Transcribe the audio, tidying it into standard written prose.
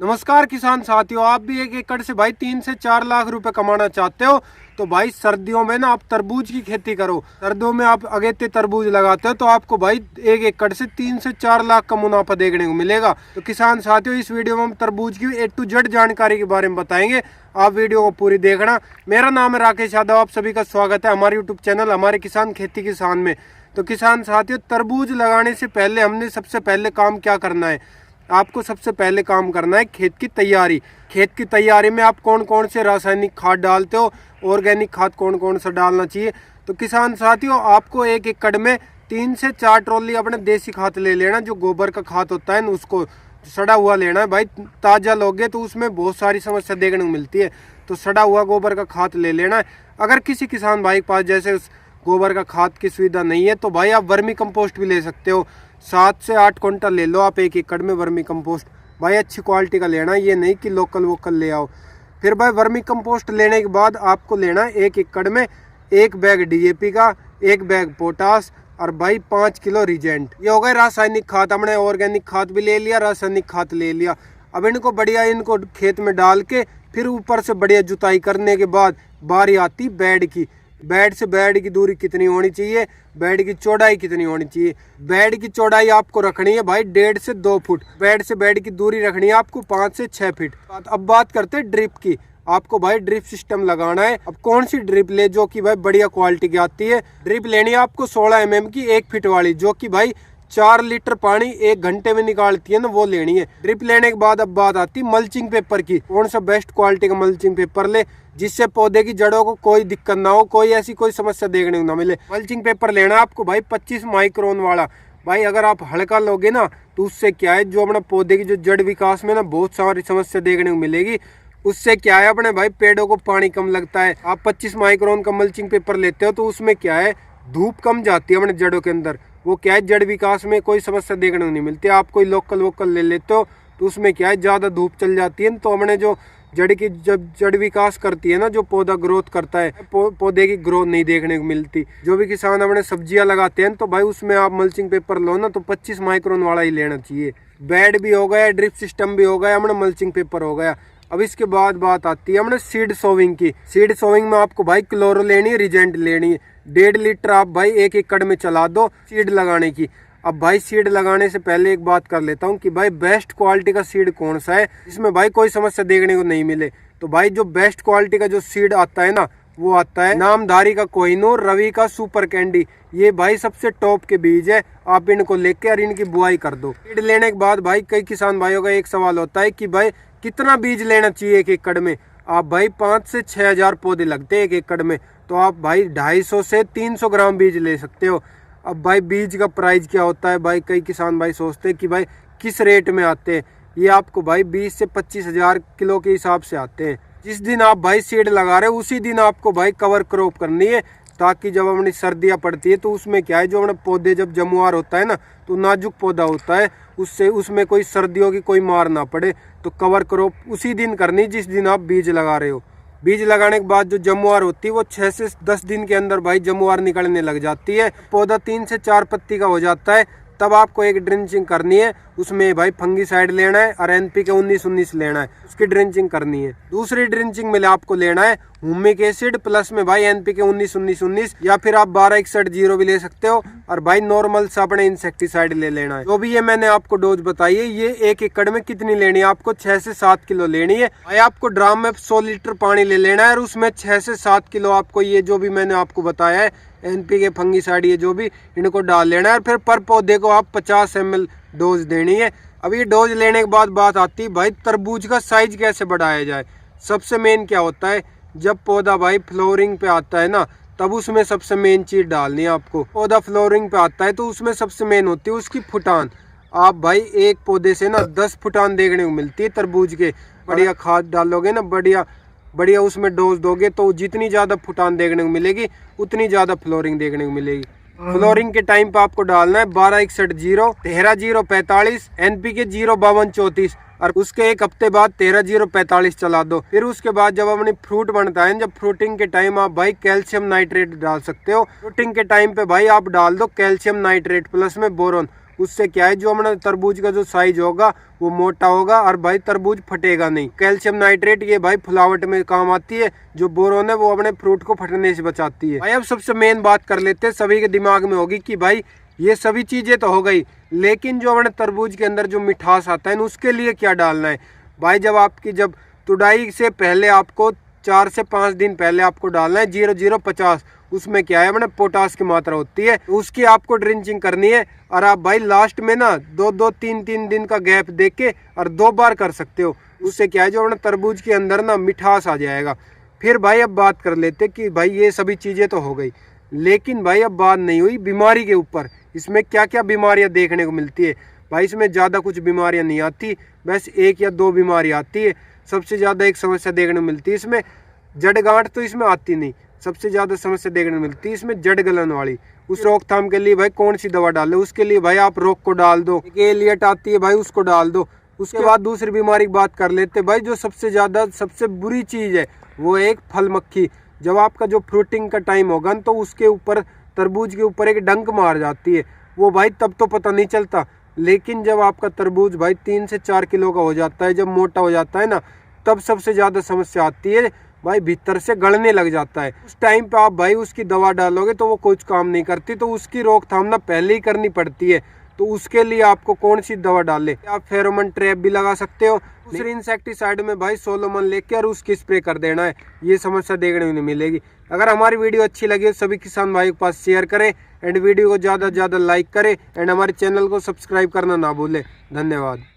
नमस्कार किसान साथियों, आप भी एक एकड़ से भाई 3 से 4 लाख रुपए कमाना चाहते हो तो भाई सर्दियों में ना आप तरबूज की खेती करो। सर्दियों में आप अगेते तरबूज लगाते हो तो आपको भाई एक एकड़ से 3 से 4 लाख का मुनाफा देखने को मिलेगा। तो किसान साथियों, इस वीडियो में हम तरबूज की A to Z जानकारी के बारे में बताएंगे। आप वीडियो को पूरी देखना। मेरा नाम है राकेश यादव, आप सभी का स्वागत है हमारे यूट्यूब चैनल हमारे किसान खेती किसान में। तो किसान साथियों, तरबूज लगाने से पहले हमने सबसे पहले काम क्या करना है? आपको सबसे पहले काम करना है खेत की तैयारी। खेत की तैयारी में आप कौन कौन से रासायनिक खाद डालते हो, ऑर्गेनिक खाद कौन कौन सा डालना चाहिए। तो किसान साथियों, आपको एक एकड़ में 3 से 4 ट्रॉली अपने देसी खाद ले लेना। जो गोबर का खाद होता है ना, उसको सड़ा हुआ लेना है भाई। ताज़ा लोगे तो उसमें बहुत सारी समस्या देखने को मिलती है, तो सड़ा हुआ गोबर का खाद ले लेना है। अगर किसी किसान भाई के पास जैसे उस गोबर का खाद की सुविधा नहीं है तो भाई आप वर्मी कंपोस्ट भी ले सकते हो। 7 से 8 क्विंटल ले लो आप एक एकड़ में वर्मी कंपोस्ट। भाई अच्छी क्वालिटी का लेना, ये नहीं कि लोकल वोकल ले आओ। फिर भाई वर्मी कंपोस्ट लेने के बाद आपको लेना है एक एकड़ में 1 बैग DAP का, 1 बैग पोटास और भाई 5 किलो रिजेंट। ये हो गए रासायनिक खाद। हमने ऑर्गेनिक खाद भी ले लिया, रासायनिक खाद ले लिया। अब इनको बढ़िया इनको खेत में डाल के फिर ऊपर से बढ़िया जुताई करने के बाद बारी आती बेड की। बेड से बेड की दूरी कितनी होनी चाहिए, बेड की चौड़ाई कितनी होनी चाहिए। बेड की चौड़ाई आपको रखनी है भाई 1.5 से 2 फुट। बेड से बेड की दूरी रखनी है आपको 5 से 6 फीट। अब बात करते हैं ड्रिप की। आपको भाई ड्रिप सिस्टम लगाना है। अब कौन सी ड्रिप ले जो कि भाई बढ़िया क्वालिटी की आती है। ड्रिप लेनी है आपको 16 mm की 1 फीट वाली, जो कि भाई 4 लीटर पानी 1 घंटे में निकालती है ना, वो लेनी है। ड्रिप लेने के बाद अब बात आती है मल्चिंग पेपर की। कौन सा बेस्ट क्वालिटी का मल्चिंग पेपर ले जिससे पौधे की जड़ों को कोई दिक्कत ना हो, कोई ऐसी कोई समस्या देखने को ना मिले। मल्चिंग पेपर लेना है आपको भाई 25 माइक्रोन वाला। भाई अगर आप हल्का लोगे ना तो उससे क्या है, जो अपना पौधे की जो जड़ विकास में ना बहुत सारी समस्या देखने को मिलेगी। उससे क्या है, अपने भाई पेड़ों को पानी कम लगता है। आप 25 माइक्रोन का मल्चिंग पेपर लेते हो तो उसमें क्या है, धूप कम जाती है अपने जड़ों के अंदर। वो क्या है, जड़ विकास में कोई समस्या देखने को नहीं मिलती। आप कोई लोकल वोकल ले लेते हो तो उसमें क्या है, ज़्यादा धूप चल जाती है तो हमने जो जड़ की जब जड़ विकास करती है ना, जो पौधा ग्रोथ करता है, पौधे की ग्रोथ नहीं देखने को मिलती। जो भी किसान अपने सब्जियां लगाते हैं तो भाई उसमें आप मल्चिंग पेपर लो ना तो 25 माइक्रोन वाला ही लेना चाहिए। बेड भी हो गया, ड्रिप सिस्टम भी हो गया, हमने मल्चिंग पेपर हो गया। अब इसके बाद बात आती है हमने सीड सोविंग की। सीड सोविंग में आपको भाई क्लोरो लेनी है, रिजेंट लेनी है। 1.5 लीटर आप भाई एक एकड़ में चला दो सीड लगाने की। अब भाई सीड लगाने से पहले एक बात कर लेता हूँ कि भाई बेस्ट क्वालिटी का सीड कौन सा है जिसमें भाई कोई समस्या देखने को नहीं मिले। तो भाई जो बेस्ट क्वालिटी का जो सीड आता है ना, वो आता है नामधारी का कोहिनूर, रवि का सुपर कैंडी। ये भाई सबसे टॉप के बीज है। आप इनको लेके और इनकी बुआई कर दो। सीड लेने के बाद भाई कई किसान भाइयों का एक सवाल होता है कि भाई कितना बीज लेना चाहिए एक एकड़ में। आप भाई 5 से 6 हजार पौधे लगते हैं एक एकड़ में, तो आप भाई 250 से 300 ग्राम बीज ले सकते हो। अब भाई बीज का प्राइस क्या होता है, भाई कई किसान भाई सोचते हैं कि भाई किस रेट में आते हैं। ये आपको भाई 20 से 25 हजार किलो के हिसाब से आते हैं। जिस दिन आप भाई सीड लगा रहे हो उसी दिन आपको भाई कवर क्रॉप करनी है, ताकि जब अपनी सर्दियाँ पड़ती है तो उसमें क्या है, जो अपने पौधे जब जमुआर होता है ना, तो नाजुक पौधा होता है, उससे उसमें कोई सर्दियों की कोई मार ना पड़े। तो कवर क्रॉप उसी दिन करनी जिस दिन आप बीज लगा रहे हो। बीज लगाने के बाद जो जमुआर होती है वो 6 से 10 दिन के अंदर भाई जमुआर निकलने लग जाती है। पौधा 3 से 4 पत्ती का हो जाता है, तब आपको एक ड्रिंचिंग करनी है। उसमें भाई फंगीसाइड लेना है और NPK 19-19 लेना है, उसकी ड्रिंचिंग करनी है। दूसरी ड्रिंचिंग में आपको लेना है ह्यूमिक एसिड प्लस में भाई NPK 19-19-19 या फिर आप 1261-0 भी ले सकते हो। और भाई नॉर्मल सा अपने इंसेक्टिसाइड ले लेना है। जो भी ये मैंने आपको डोज बताई है, ये एक एकड़ में कितनी लेनी है, आपको 6 से 7 किलो लेनी है। भाई आपको ड्राम में 100 लीटर पानी ले लेना है और उसमें 6 से 7 किलो आपको ये जो भी मैंने आपको बताया है NPK फंगीसाइड, ये जो भी इनको डाल लेना है। और फिर पर पौधे को आप 50 ml डोज देनी है। अब ये डोज लेने के बाद बात आती है भाई तरबूज का साइज कैसे बढ़ाया जाए। सबसे मेन क्या होता है, जब पौधा भाई फ्लोरिंग पे आता है ना, तब उसमें सबसे मेन चीज डालनी है आपको। पौधा फ्लोरिंग पे आता है तो उसमें सबसे मेन होती है उसकी फुटान। आप भाई एक पौधे से ना 10 फुटान देखने को मिलती है तरबूज के। बढ़िया खाद डालोगे ना, बढ़िया बढ़िया उसमें डोज दोगे तो जितनी ज़्यादा फुटान देखने को मिलेगी उतनी ज़्यादा फ्लोरिंग देखने को मिलेगी। फ्लोरिंग के टाइम पे आपको डालना है 1261-0, 13-0-45, NPK 0-52-34 और उसके एक हफ्ते बाद 13-0-45 चला दो। फिर उसके बाद जब अपनी फ्रूट बनता है, जब फ्रूटिंग के टाइम आप भाई कैल्शियम नाइट्रेट डाल सकते हो। फ्रूटिंग के टाइम पे भाई आप डाल दो कैल्शियम नाइट्रेट प्लस में बोरोन। उससे क्या है जो हमारा तरबूज का जो साइज होगा वो मोटा होगा और भाई तरबूज फटेगा नहीं। कैल्शियम नाइट्रेट ये भाई फुलावट में काम आती है, जो बोरोन है वो अपने फ्रूट को फटने से बचाती है। भाई अब सबसे मेन बात कर लेते हैं, सभी के दिमाग में होगी कि भाई ये सभी चीजें तो हो गई, लेकिन जो हमारे तरबूज के अंदर जो मिठास आता है उसके लिए क्या डालना है। भाई जब तुड़ाई से पहले आपको 4 से 5 दिन पहले आपको डालना है 0050। उसमें क्या है अपने पोटास की मात्रा होती है, उसकी आपको ड्रिंचिंग करनी है। और आप भाई लास्ट में ना 2-3 दिन का गैप देख के और 2 बार कर सकते हो। उससे क्या है जो अपने तरबूज के अंदर ना मिठास आ जाएगा। फिर भाई अब बात कर लेते कि भाई ये सभी चीज़ें तो हो गई, लेकिन भाई अब बात नहीं हुई बीमारी के ऊपर। इसमें क्या क्या बीमारियां देखने को मिलती है। भाई इसमें ज़्यादा कुछ बीमारियां नहीं आती, बस 1 या 2 बीमारी आती है। सबसे ज़्यादा एक समस्या देखने को मिलती है इसमें, जड़ गांठ तो इसमें आती नहीं, सबसे ज़्यादा समस्या देखने को मिलती है इसमें जड़ गलन वाली। उस रोकथाम के लिए भाई कौन सी दवा डाले, उसके लिए भाई आप रोक को डाल दो, एलियट आती है भाई उसको डाल दो। उसके बाद दूसरी बीमारी की बात कर लेते भाई, जो सबसे बुरी चीज़ है वो एक फल मक्खी। जब आपका जो फ्रूटिंग का टाइम होगा तो उसके ऊपर तरबूज के ऊपर एक डंक मार जाती है। वो भाई तब तो पता नहीं चलता, लेकिन जब आपका तरबूज भाई 3 से 4 किलो का हो जाता है, जब मोटा हो जाता है ना, तब सबसे ज़्यादा समस्या आती है भाई, भीतर से गलने लग जाता है। उस टाइम पे आप भाई उसकी दवा डालोगे तो वो कुछ काम नहीं करती, तो उसकी रोकथाम ना पहले ही करनी पड़ती है। तो उसके लिए आपको कौन सी दवा डाले, आप फेरोमोन ट्रैप भी लगा सकते हो। दूसरी इंसेक्टिसाइड में भाई सोलोमन लेके और उसकी स्प्रे कर देना है, ये समस्या देखने को नहीं मिलेगी। अगर हमारी वीडियो अच्छी लगी तो सभी किसान भाई के पास शेयर करें एंड वीडियो को ज़्यादा से ज़्यादा लाइक करें एंड हमारे चैनल को सब्सक्राइब करना ना भूलें। धन्यवाद।